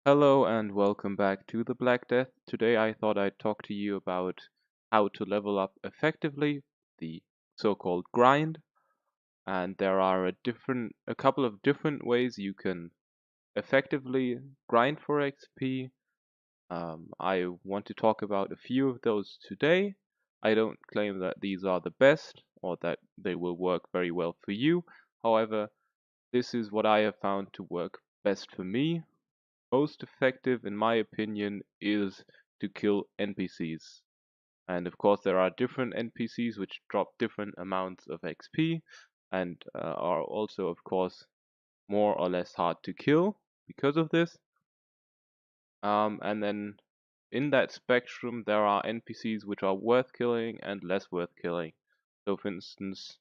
Hello and welcome back to the Black Death. Today I thought I'd talk to you about how to level up effectively, the so-called grind, and there are a couple of different ways you can effectively grind for XP. I want to talk about a few of those today. I don't claim that these are the best or that they will work very well for you. However, this is what I have found to work best for me. Most effective, in my opinion, is to kill NPCs. And of course, there are different NPCs which drop different amounts of XP and are also, of course, more or less hard to kill because of this. And then in that spectrum, there are NPCs which are worth killing and less worth killing. So, for instance,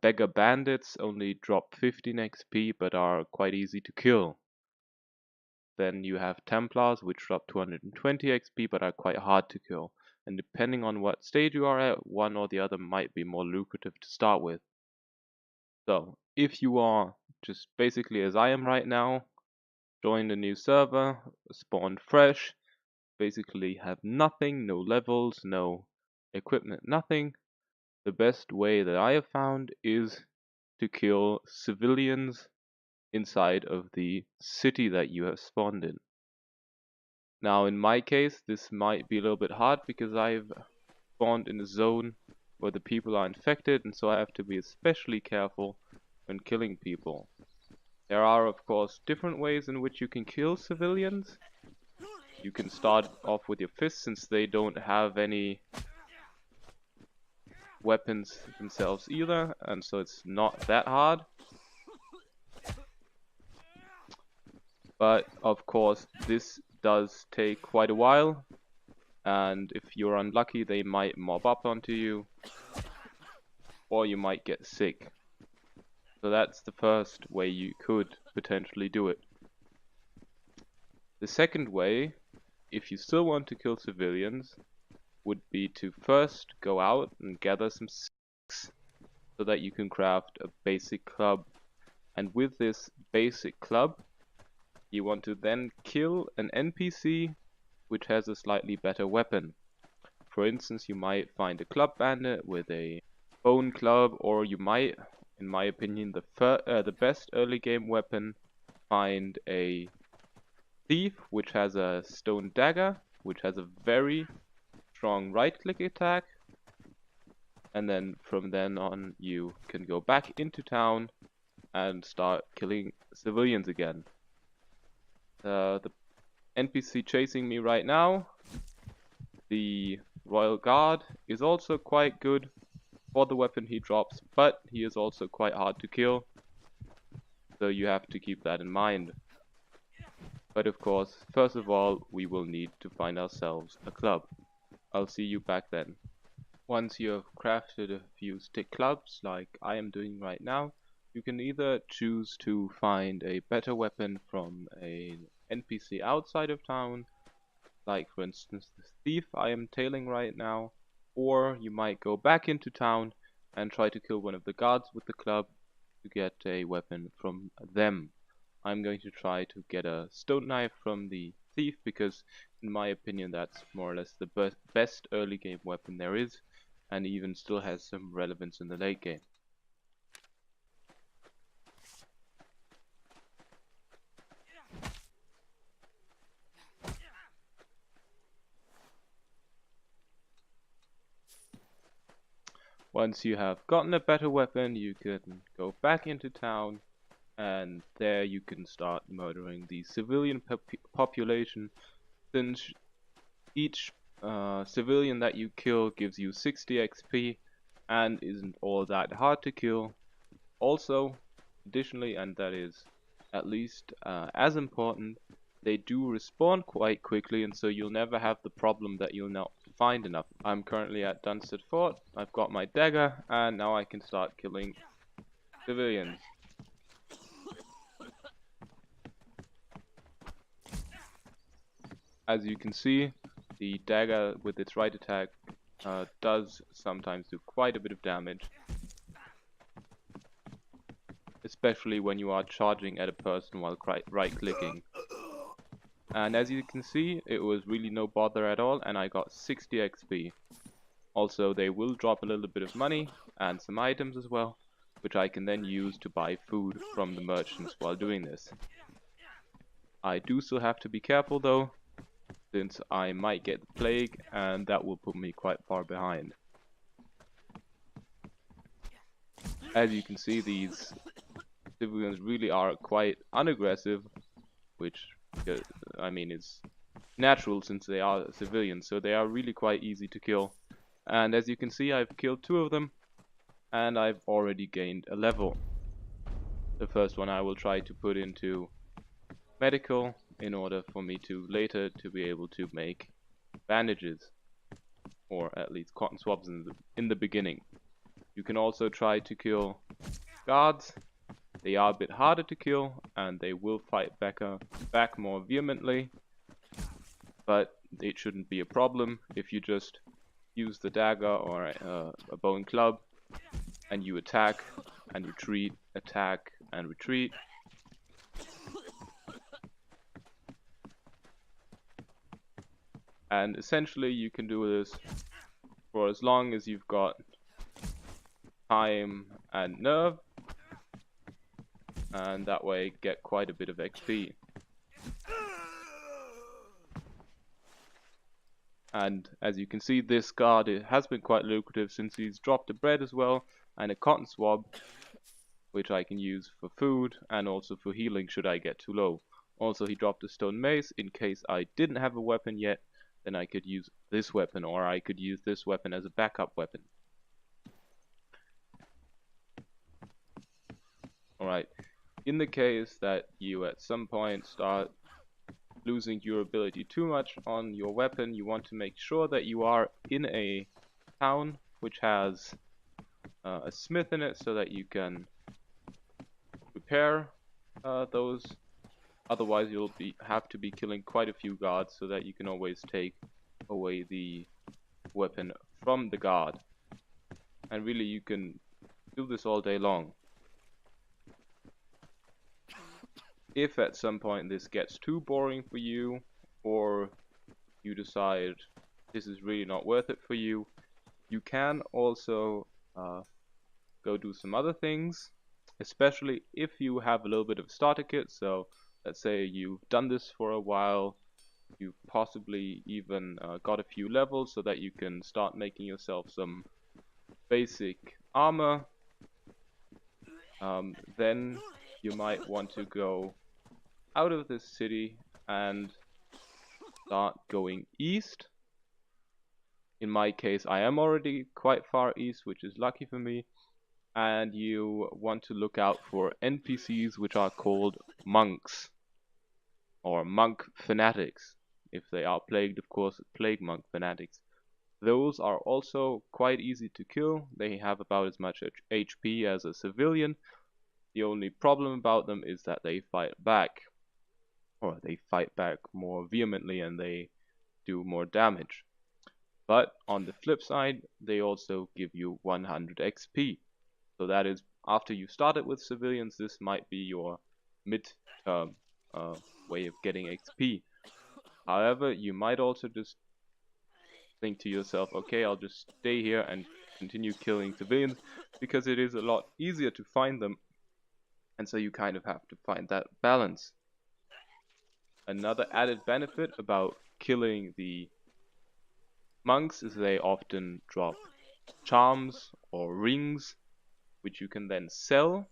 beggar bandits only drop 15 XP but are quite easy to kill. Then you have Templars, which drop 220 XP but are quite hard to kill. And depending on what stage you are at, one or the other might be more lucrative to start with. So, if you are just basically as I am right now, joined a new server, spawned fresh, basically have nothing, no levels, no equipment, nothing, the best way that I have found is to kill civilians inside of the city that you have spawned in. Now, in my case, this might be a little bit hard because I've spawned in a zone where the people are infected, and so I have to be especially careful when killing people. There are, of course, different ways in which you can kill civilians. You can start off with your fists since they don't have any weapons themselves either, and so it's not that hard. But, of course, this does take quite a while. And if you're unlucky, they might mob up onto you, or you might get sick. So that's the first way you could potentially do it. The second way, if you still want to kill civilians, would be to first go out and gather some sticks so that you can craft a basic club. And with this basic club, you want to then kill an NPC which has a slightly better weapon. For instance, you might find a club bandit with a bone club, or you might, in my opinion, the best early game weapon, find a thief which has a stone dagger, which has a very strong right click attack, and then from then on you can go back into town and start killing civilians again. The NPC chasing me right now, the Royal Guard, is also quite good for the weapon he drops, but he is also quite hard to kill, so you have to keep that in mind. But of course, first of all, we will need to find ourselves a club. I'll see you back then. Once you have crafted a few stick clubs, like I am doing right now, you can either choose to find a better weapon from an NPC outside of town, like for instance the thief I am tailing right now, or you might go back into town and try to kill one of the guards with the club to get a weapon from them. I'm going to try to get a stone knife from the thief because in my opinion that's more or less the best early game weapon there is, and even still has some relevance in the late game. Once you have gotten a better weapon, you can go back into town, and there you can start murdering the civilian population, since each civilian that you kill gives you 60 XP and isn't all that hard to kill. Also, additionally, and that is at least as important, they do respawn quite quickly, and so you'll never have the problem that you'll not find enough. I'm currently at Dunstead Fort, I've got my dagger, and now I can start killing civilians. As you can see, the dagger with its right attack does sometimes do quite a bit of damage. especially when you are charging at a person while right clicking. And as you can see, it was really no bother at all, and I got 60 XP. Also, they will drop a little bit of money and some items as well, which I can then use to buy food from the merchants while doing this. I do still have to be careful though, since I might get the plague, and that will put me quite far behind. As you can see, these civilians really are quite unaggressive, which, I mean, is natural since they are civilians, so they are really quite easy to kill. And as you can see, I've killed 2 of them, and I've already gained a level. The first one I will try to put into medical in order for me to later to be able to make bandages, or at least cotton swabs in the beginning. You can also try to kill guards. They are a bit harder to kill, and they will fight back more vehemently, but it shouldn't be a problem if you just use the dagger or a bow and club, and you attack and retreat, attack and retreat. And essentially you can do this for as long as you've got time and nerve, and that way get quite a bit of XP. And as you can see, this guard, it has been quite lucrative since he's dropped a bread as well and a cotton swab, which I can use for food and also for healing should I get too low. Also, he dropped a stone mace in case I didn't have a weapon yet, then I could use this weapon, or I could use this weapon as a backup weapon. Alright, in the case that you at some point start losing durability too much on your weapon, you want to make sure that you are in a town which has a smith in it so that you can repair those. Otherwise you'll have to be killing quite a few guards so that you can always take away the weapon from the guard. And really you can do this all day long. If at some point this gets too boring for you, or you decide this is really not worth it for you, you can also go do some other things, especially if you have a little bit of starter kit. So let's say you've done this for a while, you've possibly even got a few levels so that you can start making yourself some basic armor. Then you might want to go out of this city and start going east. In my case, I am already quite far east, which is lucky for me. And you want to look out for NPCs which are called monks, or monk fanatics. If they are plagued, of course, plague monk fanatics. Those are also quite easy to kill. They have about as much HP as a civilian. The only problem about them is that they fight back, or they fight back more vehemently and they do more damage. But on the flip side, they also give you 100 XP. So that is, after you started with civilians, this might be your mid-term way of getting XP. However, you might also just think to yourself, okay, I'll just stay here and continue killing civilians, because it is a lot easier to find them, and so you kind of have to find that balance. Another added benefit about killing the monks is they often drop charms or rings, which you can then sell,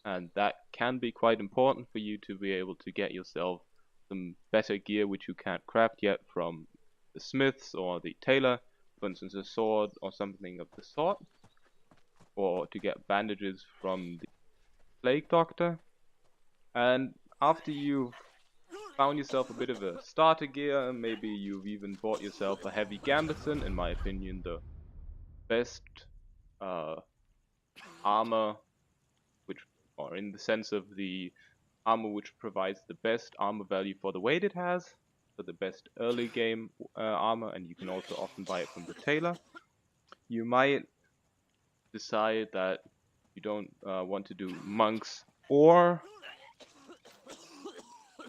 and that can be quite important for you to be able to get yourself some better gear which you can't craft yet from the smiths or the tailor, for instance a sword or something of the sort, or to get bandages from the plague doctor. And after you've found yourself a bit of a starter gear, maybe you've even bought yourself a heavy gambeson, in my opinion the best armor, which, or in the sense of the armor which provides the best armor value for the weight it has, so the best early game armor, and you can also often buy it from the tailor. You might decide that You don't want to do monks or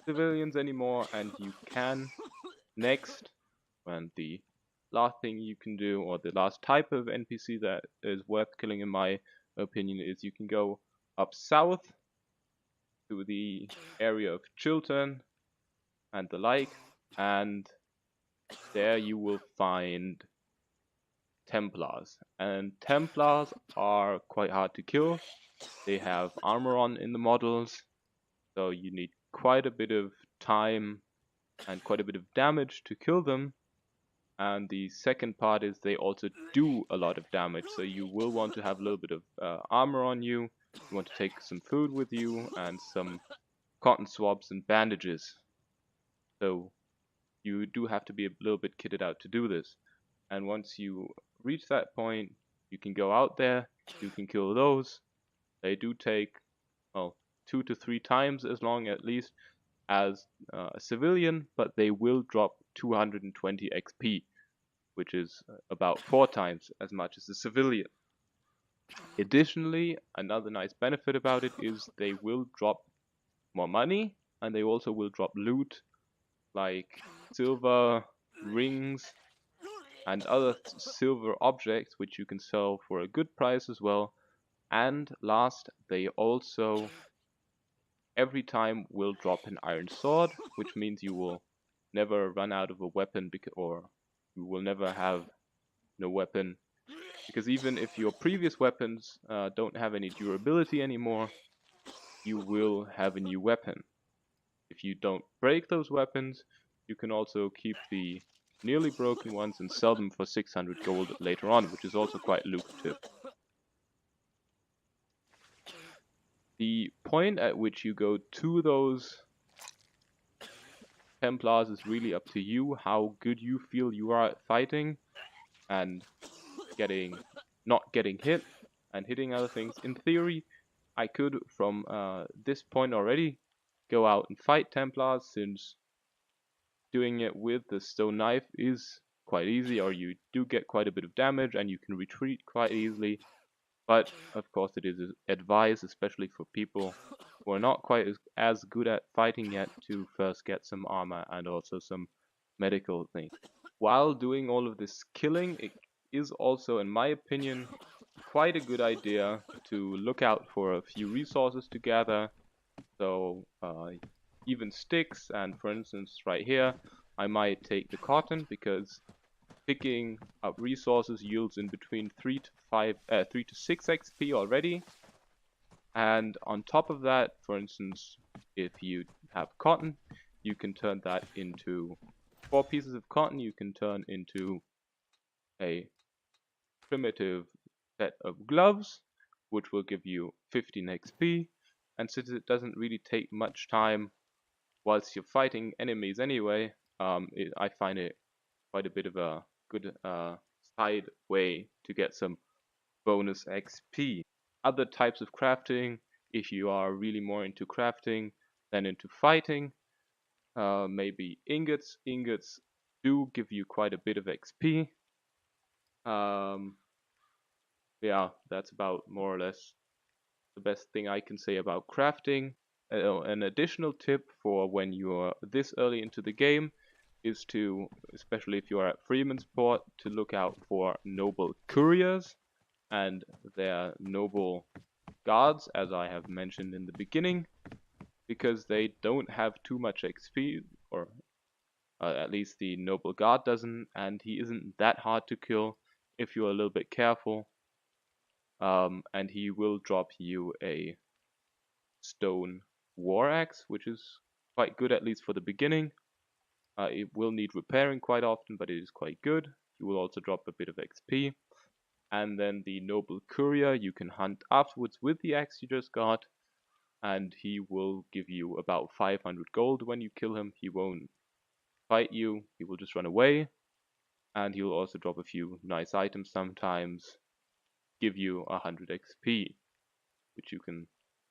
civilians anymore, and you can next, and the last thing you can do, or the last type of NPC that is worth killing in my opinion, is you can go up south to the area of Chiltern and the like, and there you will find Templars. And Templars are quite hard to kill. They have armor on in the models, so you need quite a bit of time and quite a bit of damage to kill them. And the second part is they also do a lot of damage, so you will want to have a little bit of armor on you. You want to take some food with you and some cotton swabs and bandages. So you do have to be a little bit kitted out to do this. And once you reach that point, you can go out there, you can kill those. They do take, well, 2 to 3 times as long at least as a civilian, but they will drop 220 XP, which is about 4 times as much as a civilian. Additionally, another nice benefit about it is they will drop more money, and they also will drop loot like silver rings and other silver objects which you can sell for a good price as well. And last, they also every time will drop an iron sword, which means you will never run out of a weapon, or you will never have no weapon, because even if your previous weapons don't have any durability anymore, you will have a new weapon. If you don't break those weapons, you can also keep the nearly broken ones and sell them for 600 gold later on, which is also quite lucrative. The point at which you go to those Templars is really up to you, how good you feel you are at fighting and not getting hit and hitting other things. In theory, I could from this point already go out and fight Templars, since doing it with the stone knife is quite easy, or you do get quite a bit of damage and you can retreat quite easily. But of course it is advised, especially for people who are not quite as good at fighting yet, to first get some armor and also some medical things. While doing all of this killing, it is also, in my opinion, quite a good idea to look out for a few resources to gather. So even sticks, and for instance right here I might take the cotton, because picking up resources yields in between 3 to 6 XP already. And on top of that, for instance, if you have cotton, you can turn that into 4 pieces of cotton, you can turn into a primitive set of gloves, which will give you 15 XP. And since it doesn't really take much time whilst you're fighting enemies anyway, I find it quite a bit of a good side way to get some bonus XP. Other types of crafting, if you are really more into crafting than into fighting, maybe ingots. Ingots do give you quite a bit of XP. Yeah, that's about more or less the best thing I can say about crafting. An additional tip for when you're this early into the game is to, especially if you are at Freeman's Port, to look out for noble couriers and their noble guards, as I have mentioned in the beginning, because they don't have too much XP, or at least the noble guard doesn't, and he isn't that hard to kill if you're a little bit careful. And he will drop you a stone war axe, which is quite good, at least for the beginning. It will need repairing quite often, but it is quite good. He will also drop a bit of XP. And then the noble courier you can hunt afterwards with the axe you just got, and he will give you about 500 gold when you kill him. He won't fight you, he will just run away, and he will also drop a few nice items sometimes, give you 100 XP, which you can,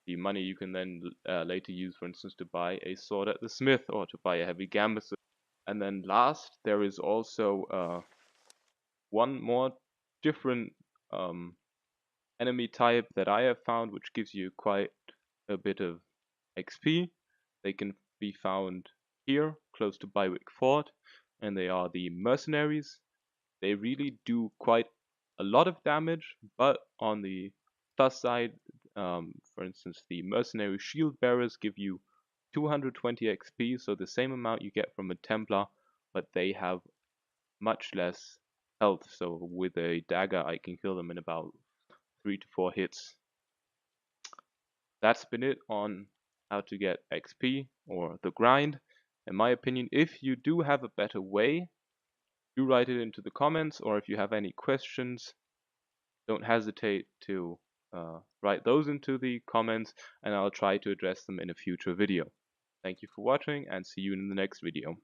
the money you can then later use, for instance, to buy a sword at the smith or to buy a heavy gambeson. And then last, there is also one more different enemy type that I have found, which gives you quite a bit of XP. They can be found here, close to Bywick Fort, and they are the Mercenaries. They really do quite a lot of damage, but on the plus side, for instance, the Mercenary Shield Bearers give you 220 XP, so the same amount you get from a Templar, but they have much less health. So with a dagger, I can kill them in about 3 to 4 hits. That's been it on how to get XP or the grind. In my opinion, if you do have a better way, do write it into the comments, or if you have any questions, don't hesitate to write those into the comments, and I'll try to address them in a future video. Thank you for watching, and see you in the next video.